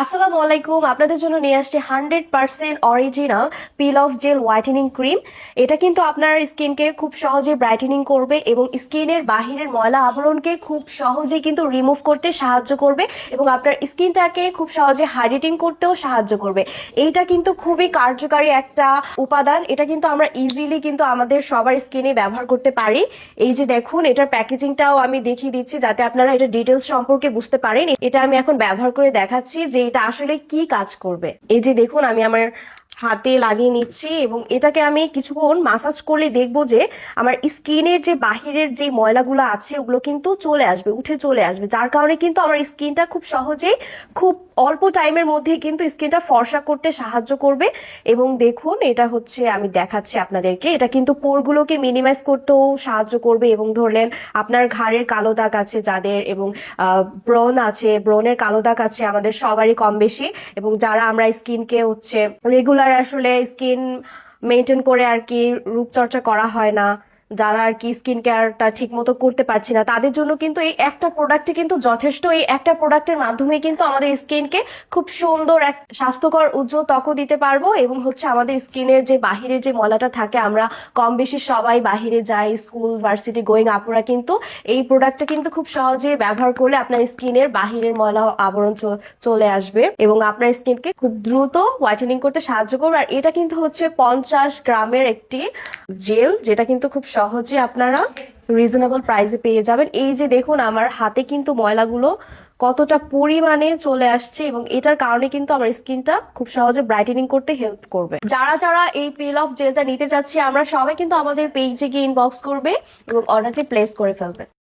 আসসালামু আলাইকুম, আপনাদের জন্য নিয়ে আসছে 100% original peel off gel whitening cream. এটা কিন্তু আপনার স্কিনকে খুব সহজে ব্রাইটেনিং করবে এবং স্কিনের বাহিরের ময়লা আবরণকে খুব সহজে কিন্তু রিমুভ করতে সাহায্য করবে এবং আপনার স্কিনটাকে খুব সহজে হাইড্রেটিং করতেও সাহায্য করবে। এইটা কিন্তু খুবই কার্যকারী একটা উপাদান। এটা কিন্তু আমরা ইজিলি কিন্তু আমাদের সবার স্কিনে ব্যবহার করতে পারি। এই যে দেখুন, এটার প্যাকেজিংটাও আমি দেখিয়ে দিচ্ছি যাতে আপনারা এটা ডিটেলস সম্পর্কে বুঝতে পারেন। এটা আমি এখন ব্যবহার করে দেখাচ্ছি যে এটা আসলে কি কাজ করবে। এই যে দেখুন, আমি আমার হাতে লাগিয়ে নিচ্ছি এবং এটাকে আমি কিছুক্ষণ মাসাজ করলে দেখবো যে আমার স্কিনের যে বাহিরের যে ময়লাগুলো আছে ওগুলো কিন্তু চলে আসবে, উঠে চলে আসবে, যার কারণে কিন্তু আমার স্কিনটা খুব সহজেই খুব অল্প টাইমের মধ্যে কিন্তু স্কিনটা ফর্সা করতে সাহায্য করবে। এবং দেখুন, এটা হচ্ছে আমি দেখাচ্ছি আপনাদেরকে, এটা কিন্তু পোরগুলোকে মিনিমাইজ করতেও সাহায্য করবে। এবং ধরলেন আপনার ঘাড়ের কালো দাগ আছে যাদের, এবং ব্রণ আছে, ব্রণের কালো দাগ আছে আমাদের সবারই কম বেশি, এবং যারা আমরা স্কিনকে হচ্ছে রেগুলার আসলে স্কিন মেনটেন করে আর কি রূপচর্চা করা হয় না, যারা আর কি স্কিন কেয়ারটা ঠিক মতো করতে পারছি না, তাদের জন্য কিন্তু এই একটা প্রোডাক্টই কিন্তু যথেষ্ট। এই একটা প্রোডাক্টের মাধ্যমে কিন্তু আমাদের স্কিনকে খুব সুন্দর এক স্বাস্থ্যকর উজ্জ্বল ত্বকও দিতে পারবো। এবং হচ্ছে আমাদের স্কিনের যে বাহিরের যে ময়লাটা থাকে, আমরা কম বেশি সবাই বাহিরে যাই, স্কুল ভার্সিটি গোয়িং আপুরা কিন্তু এই প্রোডাক্টটা কিন্তু খুব সহজে ব্যবহার করলে আপনার স্কিনের বাহিরের ময়লা আবরণ চলে আসবে এবং আপনার স্কিনকে খুব দ্রুত হোয়াইটেনিং করতে সাহায্য করবে। আর এটা কিন্তু হচ্ছে 50 গ্রামের একটি জেল, যেটা কিন্তু খুব সহজে আপনারা রিজনেবল প্রাইসে পেয়ে যাবেন। এই যে দেখুন, আমার হাতে কিন্তু ময়লাগুলো কতটা পরিমাণে চলে আসছে এবং এটার কারণে কিন্তু আমার স্কিনটা খুব সহজে ব্রাইটেনিং করতে হেল্প করবে। যারা যারা এই পিল অফ জেলটা নিতে চাচ্ছি, আমরা সবাই কিন্তু আমাদের পেজে গিয়ে ইনবক্স করবে এবং অর্ডারটি প্লেস করে ফেলবে।